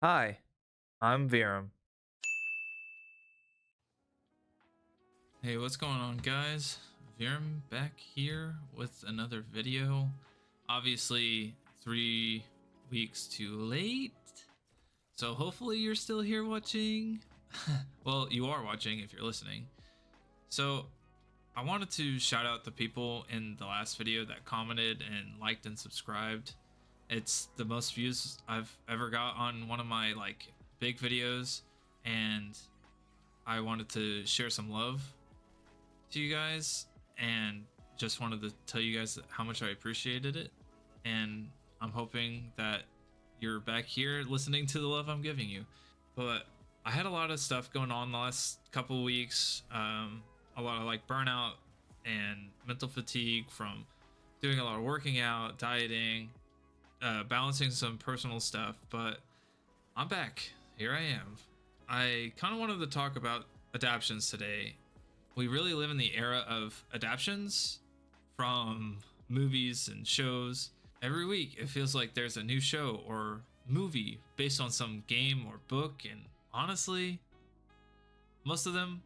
Hi, I'm Viram. Hey, what's going on, guys? Viram back here with another video. Obviously, 3 weeks too late. So hopefully you're still here watching. Well, you are watching if you're listening. So I wanted to shout out the people in the last video that commented and liked and subscribed. It's the most views I've ever got on one of my big videos, and I wanted to share some love to you guys and just wanted to tell you guys how much I appreciated it, and I'm hoping that you're back here listening to the love I'm giving you. But I had a lot of stuff going on the last couple weeks, a lot of burnout and mental fatigue from doing a lot of working out, dieting, balancing some personal stuff, but I'm back. Here I am. I kind of wanted to talk about adaptations today. We really live in the era of adaptations from movies and shows. Every week it feels like there's a new show or movie based on some game or book, and honestly, most of them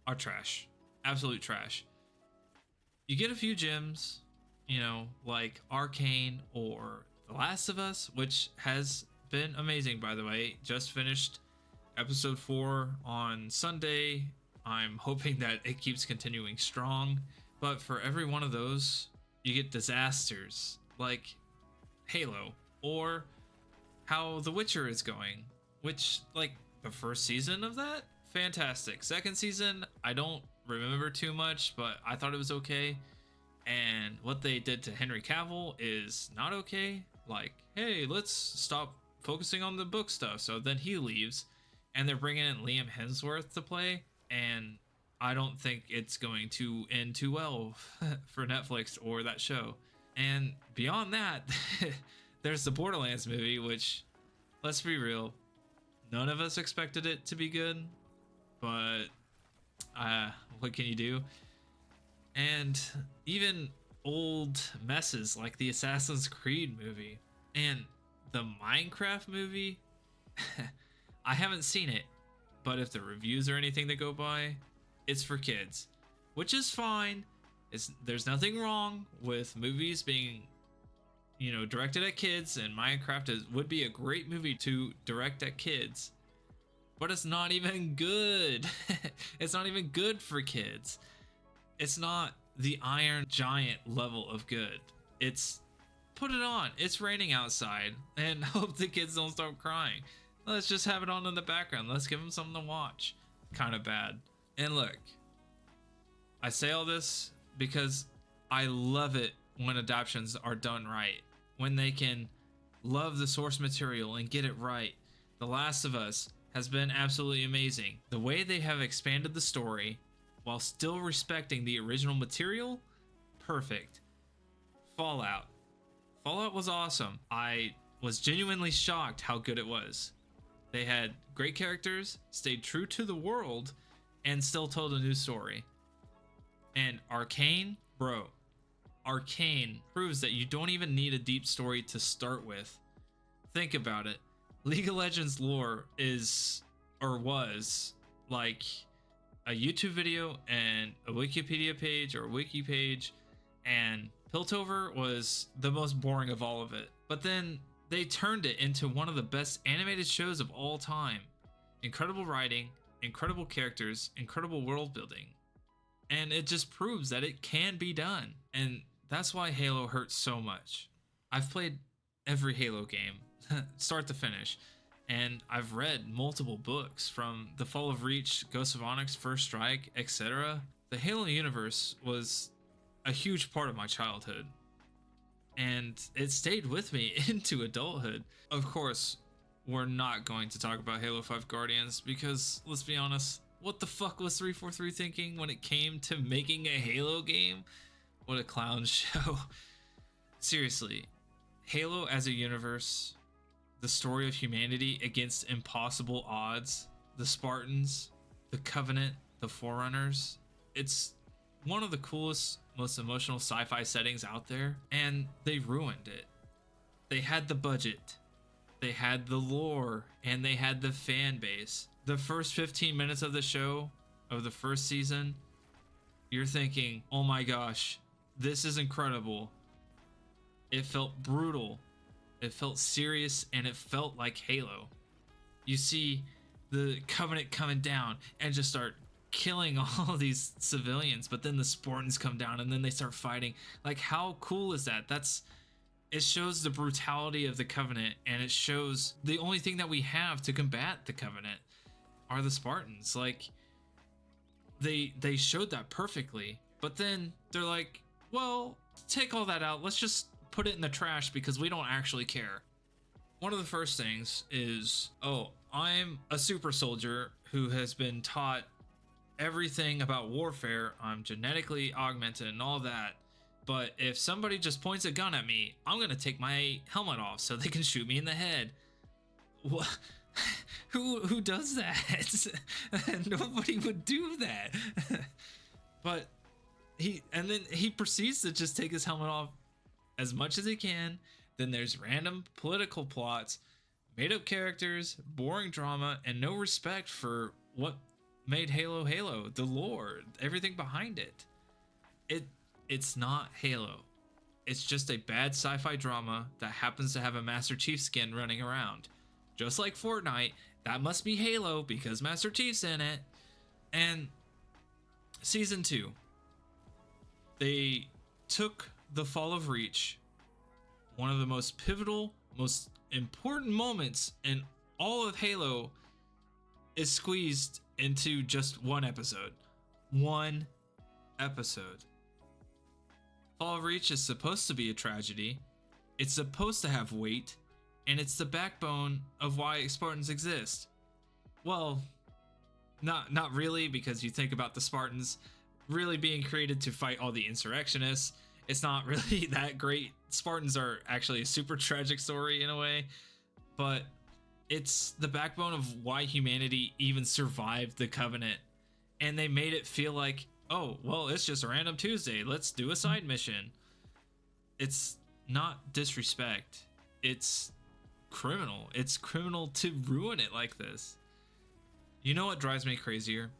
are trash. Absolute trash. You get a few gems, like Arcane or The Last of Us, which has been amazing, by the way. Just finished episode 4 on Sunday. I'm hoping that it keeps continuing strong, but for every one of those, you get disasters like Halo or how The Witcher is going, which, the first season of that, fantastic. Second season, I don't remember too much, but I thought it was okay. And what they did to Henry Cavill is not okay. Hey, let's stop focusing on the book stuff. So then he leaves, and they're bringing in Liam Hemsworth to play, and I don't think it's going to end too well for Netflix or that show. And beyond that, there's the Borderlands movie, which, let's be real, none of us expected it to be good, but what can you do? And even old messes like the Assassin's Creed movie and the Minecraft movie. I haven't seen it, but if the reviews are anything to go by, it's for kids, which is fine. There's nothing wrong with movies being, directed at kids, and Minecraft would be a great movie to direct at kids, but it's not even good. It's not even good for kids. It's not the Iron Giant level of good. It's put it on. It's raining outside, and hope the kids don't start crying. Let's just have it on in the background. Let's give them something to watch. Kind of bad. And look, I say all this because I love it when adaptations are done right. When they can love the source material and get it right. The Last of Us has been absolutely amazing. The way they have expanded the story while still respecting the original material, perfect. Fallout was awesome. I was genuinely shocked how good it was. They had great characters, stayed true to the world, and still told a new story. And Arcane, bro, Arcane proves that you don't even need a deep story to start with. Think about it. League of Legends lore is, or was, like a YouTube video and a Wikipedia page or a wiki page, and Piltover was the most boring of all of it. But then they turned it into one of the best animated shows of all time. Incredible writing, incredible characters, incredible world building. And it just proves that it can be done. And that's why Halo hurts so much. I've played every Halo game, start to finish. And I've read multiple books from The Fall of Reach, Ghost of Onyx, First Strike, etc. The Halo universe was a huge part of my childhood, and it stayed with me into adulthood. Of course, we're not going to talk about Halo 5 Guardians because, let's be honest, what the fuck was 343 thinking when it came to making a Halo game? What a clown show. Seriously, Halo as a universe, the story of humanity against impossible odds, the Spartans, the Covenant, the Forerunners. It's one of the coolest, most emotional sci-fi settings out there, and they ruined it. They had the budget, they had the lore, and they had the fan base. The first 15 minutes of the show, of the first season, you're thinking, oh my gosh, this is incredible. It felt brutal, it felt serious, and it felt like Halo. You see the Covenant coming down and just start killing all these civilians, but then the Spartans come down and then they start fighting. Like, how cool is that? It shows the brutality of the Covenant, and it shows the only thing that we have to combat the Covenant are the Spartans. Like, they showed that perfectly, but then they're like, well, take all that out, let's just put it in the trash because we don't actually care. One of the first things is, oh, I'm a super soldier who has been taught everything about warfare. I'm genetically augmented and all that. But if somebody just points a gun at me, I'm gonna take my helmet off so they can shoot me in the head. What? Who does that? Nobody would do that. But he proceeds to just take his helmet off as much as he can. Then there's random political plots, made up characters, boring drama, and no respect for what made Halo Halo, the lore, everything behind it. It's not Halo. It's just a bad sci-fi drama that happens to have a Master Chief skin running around. Just like Fortnite, that must be Halo because Master Chief's in it. And season 2, they took the fall of Reach, one of the most pivotal, most important moments in all of Halo, is squeezed into just one episode. One episode. Fall of Reach is supposed to be a tragedy. It's supposed to have weight, and it's the backbone of why Spartans exist. Well, not really, because you think about the Spartans really being created to fight all the insurrectionists. It's not really that great. Spartans are actually a super tragic story in a way, but it's the backbone of why humanity even survived the Covenant. And they made it feel like, oh, well, it's just a random Tuesday, let's do a side mission. It's not disrespect, it's criminal. It's criminal to ruin it like this. You know what drives me crazier?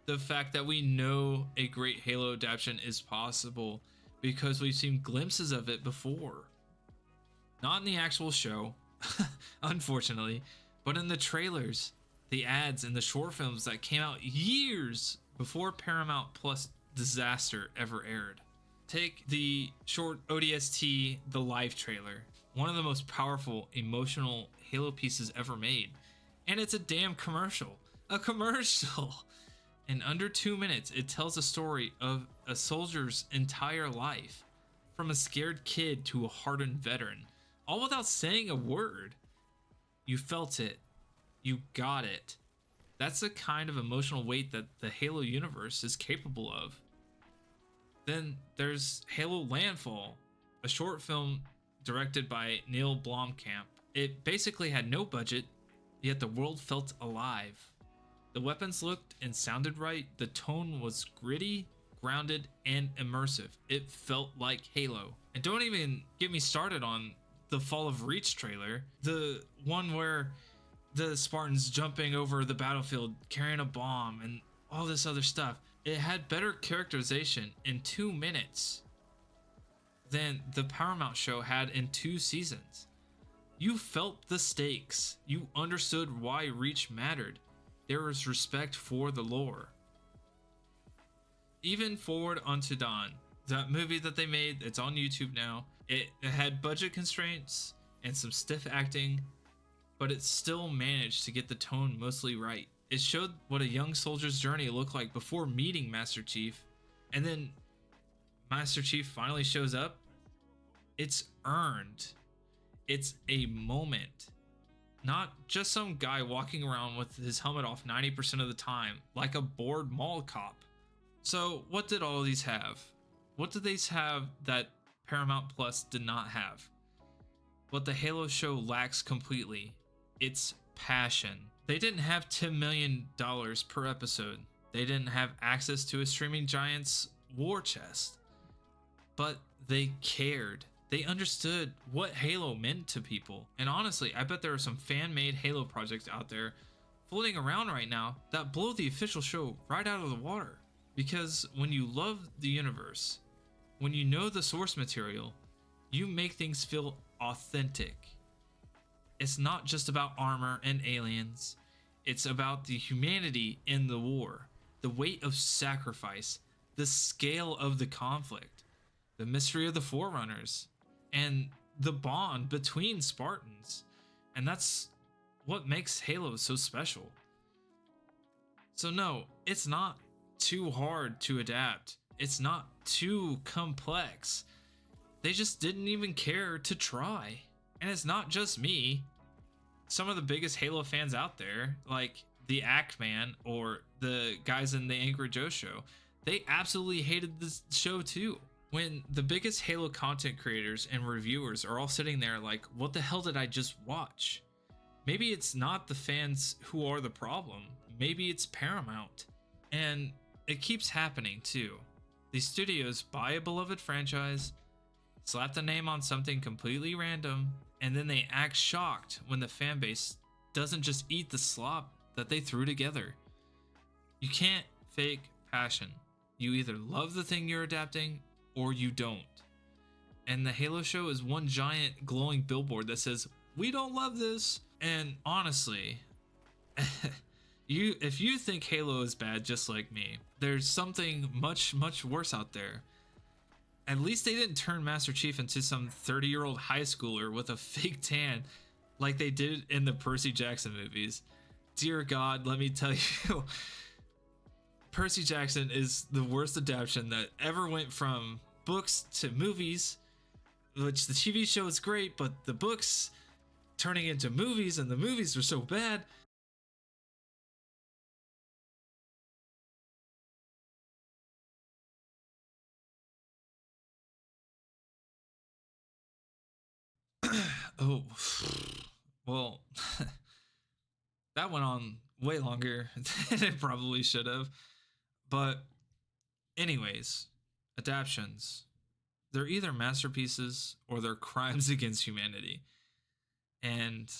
The fact that we know a great Halo adaptation is possible because we've seen glimpses of it before. Not in the actual show, unfortunately, but in the trailers, the ads, and the short films that came out years before Paramount Plus disaster ever aired. Take the short ODST, the live trailer, one of the most powerful, emotional Halo pieces ever made. And it's a damn commercial. A commercial! In under 2 minutes, it tells a story of a soldier's entire life, from a scared kid to a hardened veteran, all without saying a word. You felt it. You got it. That's the kind of emotional weight that the Halo universe is capable of. Then there's Halo Landfall, a short film directed by Neil Blomkamp. It basically had no budget, yet the world felt alive. The weapons looked and sounded right, the tone was gritty, grounded, and immersive. It felt like Halo. And don't even get me started on the Fall of Reach trailer, the one where the Spartans jumping over the battlefield carrying a bomb and all this other stuff. It had better characterization in 2 minutes than the Paramount show had in 2 seasons. You felt the stakes. You understood why Reach mattered. There was respect for the lore. Even Forward Unto Dawn, that movie that they made, it's on YouTube now. It had budget constraints and some stiff acting, but it still managed to get the tone mostly right. It showed what a young soldier's journey looked like before meeting Master Chief, and then Master Chief finally shows up. It's earned. It's a moment. Not just some guy walking around with his helmet off 90% of the time, like a bored mall cop. So what did all of these have? What did these have that Paramount Plus did not have? What the Halo show lacks completely. It's passion. They didn't have $10 million per episode. They didn't have access to a streaming giant's war chest. But they cared. They understood what Halo meant to people. And honestly, I bet there are some fan-made Halo projects out there floating around right now that blow the official show right out of the water. Because when you love the universe, when you know the source material, you make things feel authentic. It's not just about armor and aliens. It's about the humanity in the war, the weight of sacrifice, the scale of the conflict, the mystery of the Forerunners, and the bond between Spartans. And that's what makes Halo so special. So no, it's not too hard to adapt. It's not too complex. They just didn't even care to try. And it's not just me. Some of the biggest Halo fans out there, like the Act Man or the guys in the Angry Joe show, they absolutely hated this show too. When the biggest Halo content creators and reviewers are all sitting there like, what the hell did I just watch? Maybe it's not the fans who are the problem. Maybe it's Paramount. And it keeps happening too. These studios buy a beloved franchise, slap the name on something completely random, and then they act shocked when the fan base doesn't just eat the slop that they threw together. You can't fake passion. You either love the thing you're adapting or you don't. And the Halo show is one giant glowing billboard that says, "We don't love this." And honestly, if you think Halo is bad just like me, there's something much worse out there. At least they didn't turn Master Chief into some 30-year-old high schooler with a fake tan like they did in the Percy Jackson movies. Dear God, let me tell you, Percy Jackson is the worst adaptation that ever went from books to movies, which the TV show is great, but the books turning into movies and the movies were so bad. Oh, well, that went on way longer than it probably should have. But, anyways, adaptations. They're either masterpieces or they're crimes against humanity. And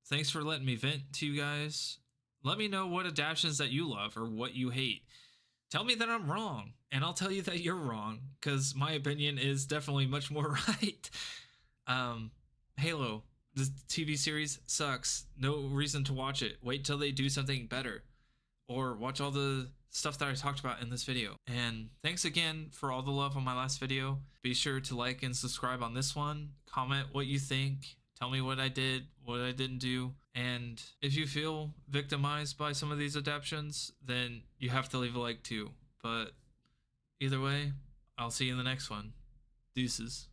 thanks for letting me vent to you guys. Let me know what adaptations that you love or what you hate. Tell me that I'm wrong, and I'll tell you that you're wrong, because my opinion is definitely much more right. Halo, the TV series sucks. No reason to watch it. Wait till they do something better. Or watch all the stuff that I talked about in this video. And thanks again for all the love on my last video. Be sure to like and subscribe on this one. Comment what you think. Tell me what I did, what I didn't do. And if you feel victimized by some of these adaptations, then you have to leave a like too. But either way, I'll see you in the next one. Deuces.